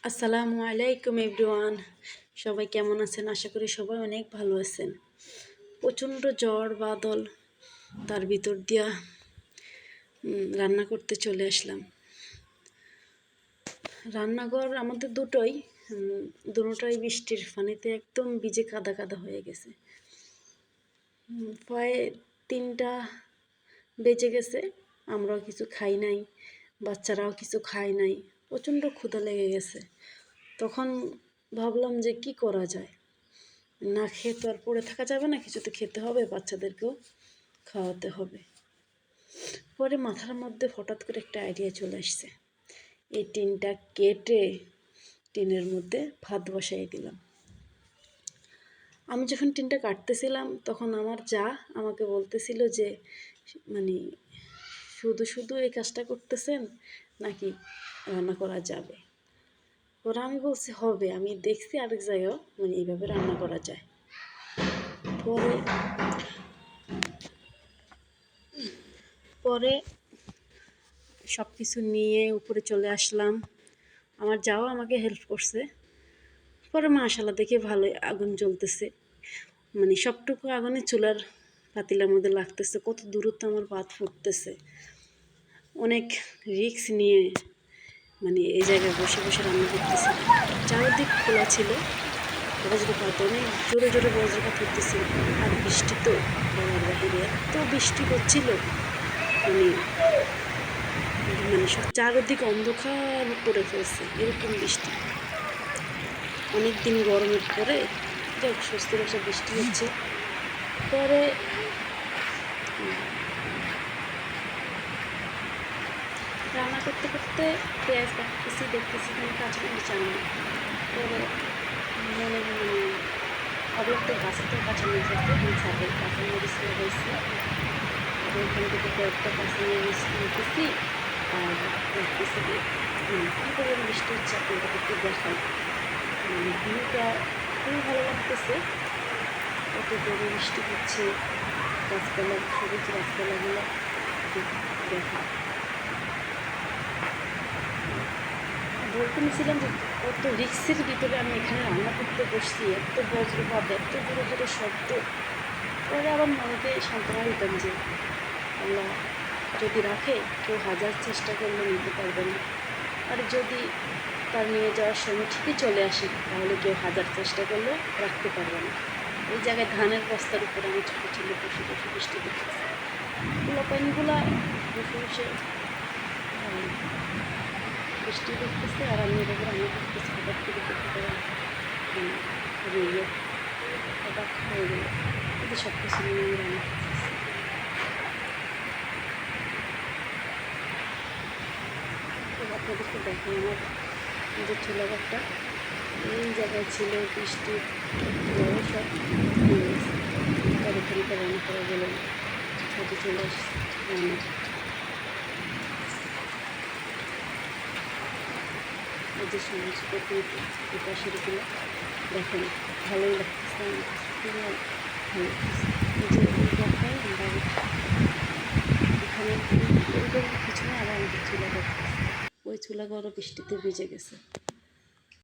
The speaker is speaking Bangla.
আসসালামু আলাইকুম এভরিওয়ান। সবাই কেমন আছেন? আশা করি সবাই অনেক ভালো আছেন। প্রচণ্ড ঝড় বাদল, তার ভিতর দিয়া রান্না করতে চলে আসলাম। রান্নাঘর আমাদের দুটোই বৃষ্টির পানিতে একদম ভিজে কাদা কাদা হয়ে গেছে। প্রায় 3টা বেজে গেছে, আমরাও কিছু খাই নাই, বাচ্চারাও কিছু খায় নাই। প্রচণ্ড ক্ষুধা লেগে গেছে। তখন ভাবলাম যে কি করা যায়, না খেয়ে তো আর পড়ে থাকা যাবে না, কিছু তো খেতে হবে, বাচ্চাদেরকেও খাওয়াতে হবে। পরে মাথার মধ্যে হঠাৎ করে একটা আইডিয়া চলে আসছে। এই টিনটা কেটে টিনের মধ্যে ভাত বসাই দিলাম। আমি যখন টিনটা কাটতেছিলাম তখন আমার যা আমাকে বলতেছিল যে মানে শুধু শুধু এই কাজটা করতেছেন নাকি রান্না করা যাবে। ওরা আমি বলছি হবে, আমি দেখছি আরেক জায়গাও এইভাবে রান্না করা যায়। পরে সব কিছু নিয়ে উপরে চলে আসলাম। আমার যাও আমাকে হেল্প করছে। পরে মাশাআল্লাহ দেখে ভালোই আগুন জ্বলতেছে, সবটুকু আগুনে চুলার পাতিলার মধ্যে লাগতেছে। কত দূরত্ব আমার ভাত ফুটতেছে। অনেক রিস্ক নিয়ে এই জায়গায় বসে বসে রান্না করতেছে। চারিদিক খোলা ছিল, বজ্রপাত, অনেক জোরে জোরে বজ্রপাত হতেছিল। আর বৃষ্টি তো বলার বাহিরে, এত বৃষ্টি হচ্ছিল সব চারিদিক অন্ধকার করে ফেলছে, এরকম বৃষ্টি। অনেক দিন গরমের পরে যাক স্বস্তির একটা বৃষ্টি হচ্ছে। পরে রান্না করতে করতে পেঁয়াজ কাটতেছি, দেখতেছি কাঁচামরিচ আনলাম। পরে আবার তো গাছে তো কাঁচামরিচ আছে, আমি ছাদের কাঁচামরিচ লাগাইছি। ওইখান থেকে কয়েকটা কাঁচামরিচ নিতেছি আর রাখতেছি। কী করে বৃষ্টি হচ্ছে আপনাদেরকে একটু দেখাই। ভিউটা খুবই ভালো লাগতেছে, কত জোরে বৃষ্টি হচ্ছে, গাছপালা, সবুজ গাছপালাগুলো দেখা। বলতে নিয়েছিলাম যে কত রিক্সের ভিতরে আমি এখানে রান্না করতে বসছি, এত বজ্রপাত, এত জোরে জোরে শব্দ। পরে আবার মনেতে সান্ত্বনা দিতাম যে আল্লাহ যদি রাখে, কেউ হাজার চেষ্টা করলে নিতে পারবে না। আর যদি তার নিয়ে যাওয়ার সময় ঠিকই চলে আসে, তাহলে কেউ হাজার চেষ্টা করলেও রাখতে পারবে না। এই জায়গায় ধানের বস্তার উপরে আমি ছোটো ছেলে বসে বসে বৃষ্টি দেখতেছি। পোলাপাইনগুলা বসে বসে বৃষ্টি দেখতেছে আর আমি এভাবে রান্না করতেছি। হঠাৎ করে দেখতে পারা অবাক হয়ে গেল, কিন্তু সব কিছু নিয়ে আমি রান্না করতেছি। আপনাদেরকে দেখেন আমার যে চুলাঘরটা এই জায়গায় ছিল, বৃষ্টির জলে সব তার এখানটা রান্না করা গেল না, ছাদে চলে আসছে রান্না। এই যে সবুজ প্রকৃতি, এই পাশের গুলো দেখেন ভালোই লাগতেছে, আমার খুবই ভালো লাগতেছে। এই যে এই জায়গায় আমরা এখানে ওই পিছনে আবার আমাদের চুলা করতেছে, ওই চুলাঘরও বৃষ্টিতে ভিজে গেছে।